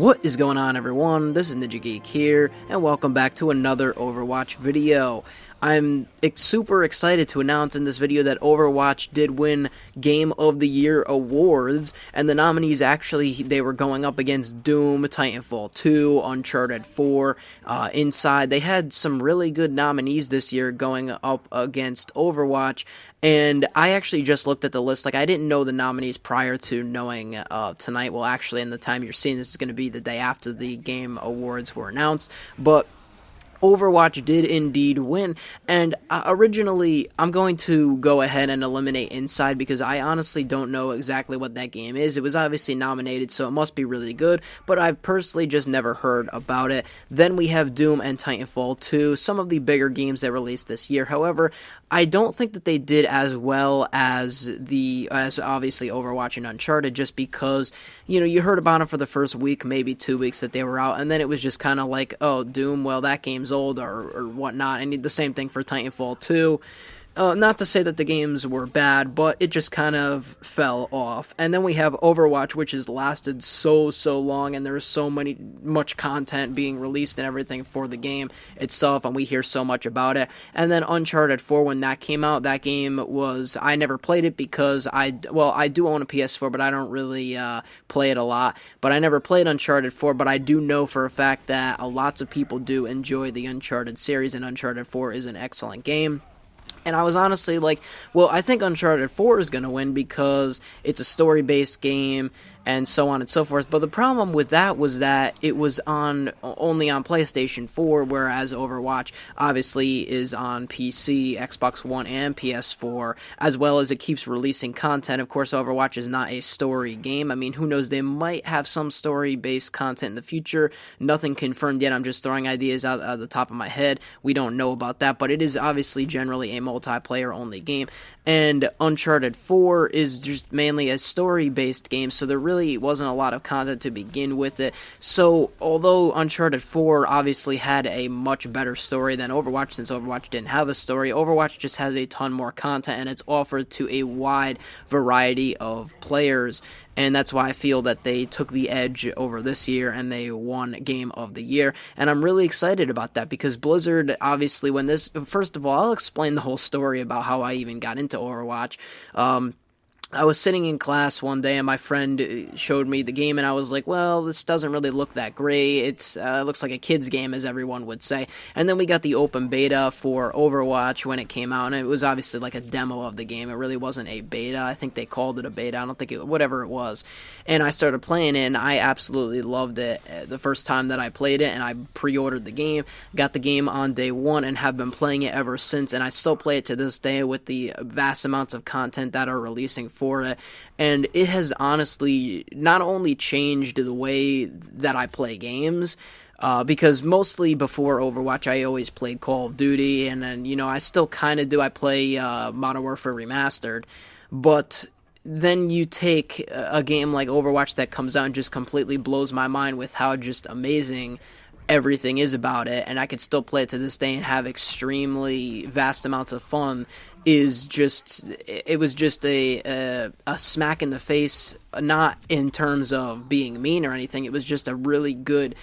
What is going on, everyone? This is NinjaGeek here, and welcome back to another Overwatch video. I'm super excited to announce in this video that Overwatch did win Game of the Year awards, and the nominees they were going up against Doom, Titanfall 2, Uncharted 4, Inside. They had some really good nominees this year going up against Overwatch, and I actually just looked at the list. I didn't know the nominees prior to knowing tonight. Well, actually, in the time you're seeing this is going to be the day after the game awards were announced, but Overwatch did indeed win, and originally I'm going to go ahead and eliminate Inside because I honestly don't know exactly what that game is. It was obviously nominated, so it must be really good, but I've personally just never heard about it. Then we have Doom and Titanfall 2, some of the bigger games that released this year. However, I don't think that they did as well as obviously Overwatch and Uncharted, just because, you heard about them for the first week, maybe 2 weeks that they were out, and then it was just kind of like, oh, Doom, well, that game's old or whatnot, and the same thing for Titanfall 2. Not to say that the games were bad, but it just kind of fell off. And then we have Overwatch, which has lasted so long, and there's much content being released and everything for the game itself, and we hear so much about it. And then Uncharted 4, when that came out, that game I never played it because I do own a PS4, but I don't really play it a lot. But I never played Uncharted 4, but I do know for a fact that lots of people do enjoy the Uncharted series, and Uncharted 4 is an excellent game. And I was honestly like, well, I think Uncharted 4 is going to win because it's a story-based game and so on and so forth. But the problem with that was that it was only on PlayStation 4, whereas Overwatch obviously is on PC, Xbox One, and PS4, as well as it keeps releasing content. Of course, Overwatch is not a story game. I mean, who knows? They might have some story-based content in the future. Nothing confirmed yet. I'm just throwing ideas out of the top of my head. We don't know about that, but it is obviously generally a multiplayer-only game. And Uncharted 4 is just mainly a story-based game, so there really wasn't a lot of content to begin with it. So, although Uncharted 4 obviously had a much better story than Overwatch, since Overwatch didn't have a story, Overwatch just has a ton more content, and it's offered to a wide variety of players. And that's why I feel that they took the edge over this year and they won Game of the Year. And I'm really excited about that because Blizzard, obviously, first of all, I'll explain the whole story about how I even got into Overwatch. I was sitting in class one day and my friend showed me the game and I was like, well, this doesn't really look that great. It looks like a kid's game, as everyone would say. And then we got the open beta for Overwatch when it came out, and it was obviously like a demo of the game. It really wasn't a beta. I think they called it a beta. I don't think whatever it was. And I started playing it and I absolutely loved it the first time that I played it, and I pre-ordered the game, got the game on day one, and have been playing it ever since. And I still play it to this day with the vast amounts of content that are releasing for it, and it has honestly not only changed the way that I play games, because mostly before Overwatch I always played Call of Duty, and then I still kind of do. I play Modern Warfare Remastered, but then you take a game like Overwatch that comes out and just completely blows my mind with how just amazing everything is about it, and I could still play it to this day and have extremely vast amounts of fun. It was just a smack in the face, not in terms of being mean or anything. It was just a really good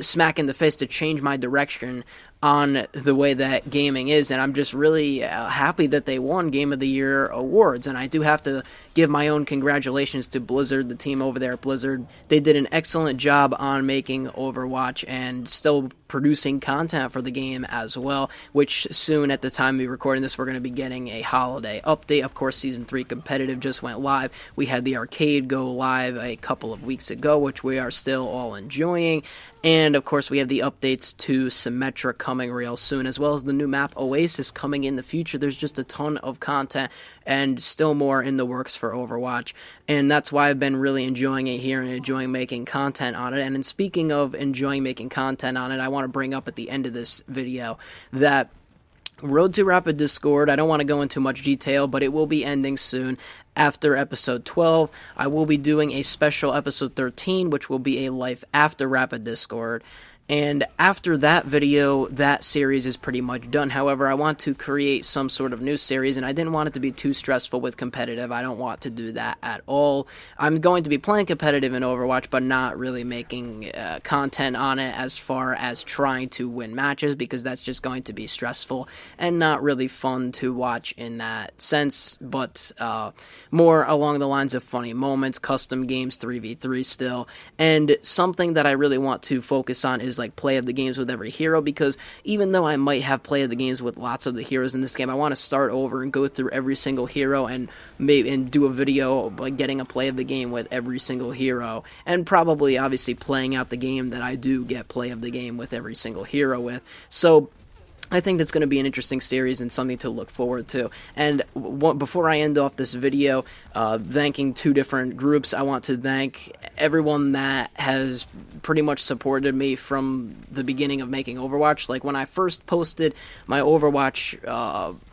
smack in the face to change my direction on the way that gaming is, and I'm just really happy that they won Game of the Year awards. And I do have to give my own congratulations to Blizzard, the team over there at Blizzard. They did an excellent job on making Overwatch and still producing content for the game as well, which soon, at the time of recording this, we're going to be getting a holiday update. Of course, Season 3 Competitive just went live. We had the arcade go live a couple of weeks ago, which we are still all enjoying. And, of course, we have the updates to Symmetra coming real soon, as well as the new map Oasis coming in the future. There's just a ton of content and still more in the works for Overwatch, and that's why I've been really enjoying it here and enjoying making content on it. And in speaking of enjoying making content on it, I want to bring up at the end of this video that Road to Rapid Discord, I don't want to go into much detail, but it will be ending soon. After episode 12, I will be doing a special episode 13, which will be a life after Rapid Discord. And after that video, that series is pretty much done. However, I want to create some sort of new series, and I didn't want it to be too stressful with competitive. I don't want to do that at all. I'm going to be playing competitive in Overwatch, but not really making content on it as far as trying to win matches, because that's just going to be stressful and not really fun to watch in that sense, but more along the lines of funny moments, custom games, 3v3 still, and something that I really want to focus on is like play of the games with every hero, because even though I might have play of the games with lots of the heroes in this game, I want to start over and go through every single hero and do a video like getting a play of the game with every single hero, and probably obviously playing out the game that I do get play of the game with every single hero with. So I think that's going to be an interesting series and something to look forward to. And before I end off this video, thanking two different groups, I want to thank everyone that has pretty much supported me from the beginning of making Overwatch. Like when I first posted my Overwatch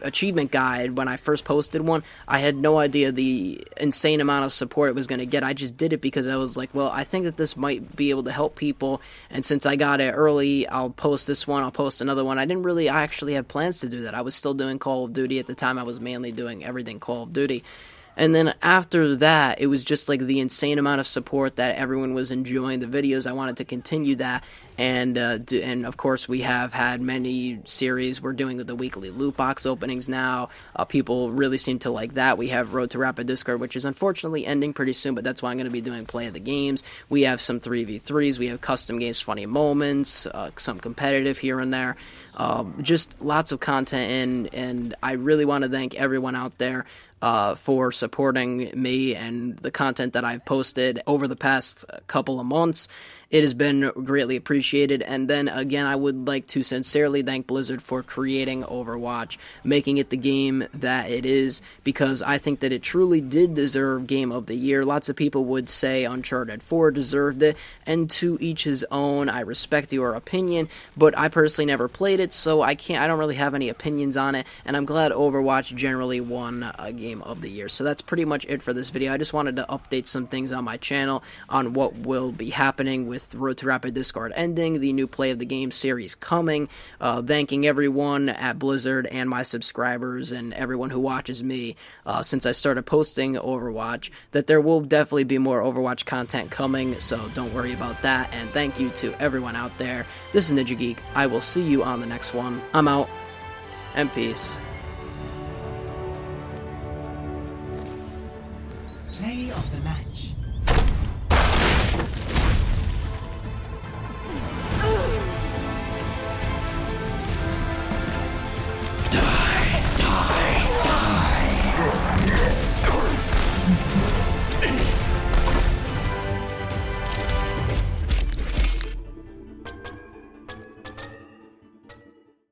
achievement guide, when I first posted one, I had no idea the insane amount of support it was going to get. I just did it because I was like, well, I think that this might be able to help people, and since I got it early, I'll post this one, I'll post another one. I actually had plans to do that. I was still doing Call of Duty at the time. I was mainly doing everything Call of Duty. And then after that, it was just like the insane amount of support that everyone was enjoying the videos. I wanted to continue that, and of course we have had many series. We're doing the weekly loot box openings now. People really seem to like that. We have Road to Rapid Discord, which is unfortunately ending pretty soon, but that's why I'm going to be doing play of the games. We have some 3v3s. We have custom games, funny moments, some competitive here and there. Just lots of content, and I really want to thank everyone out there for supporting me and the content that I've posted over the past couple of months. It has been greatly appreciated. And then again, I would like to sincerely thank Blizzard for creating Overwatch, making it the game that it is, because I think that it truly did deserve Game of the Year. Lots of people would say Uncharted 4 deserved it, and to each his own. I respect your opinion, but I personally never played it, so I don't really have any opinions on it, and I'm glad Overwatch generally won a Game of the Year. So that's pretty much it for this video. I just wanted to update some things on my channel on what will be happening with Road to Rapid Discord ending, the new Play of the Game series coming, thanking everyone at Blizzard and my subscribers and everyone who watches me since I started posting Overwatch, that there will definitely be more Overwatch content coming, so don't worry about that, and thank you to everyone out there. This is NinjaGeek. I will see you on the next one. I'm out, and peace. Play of the match.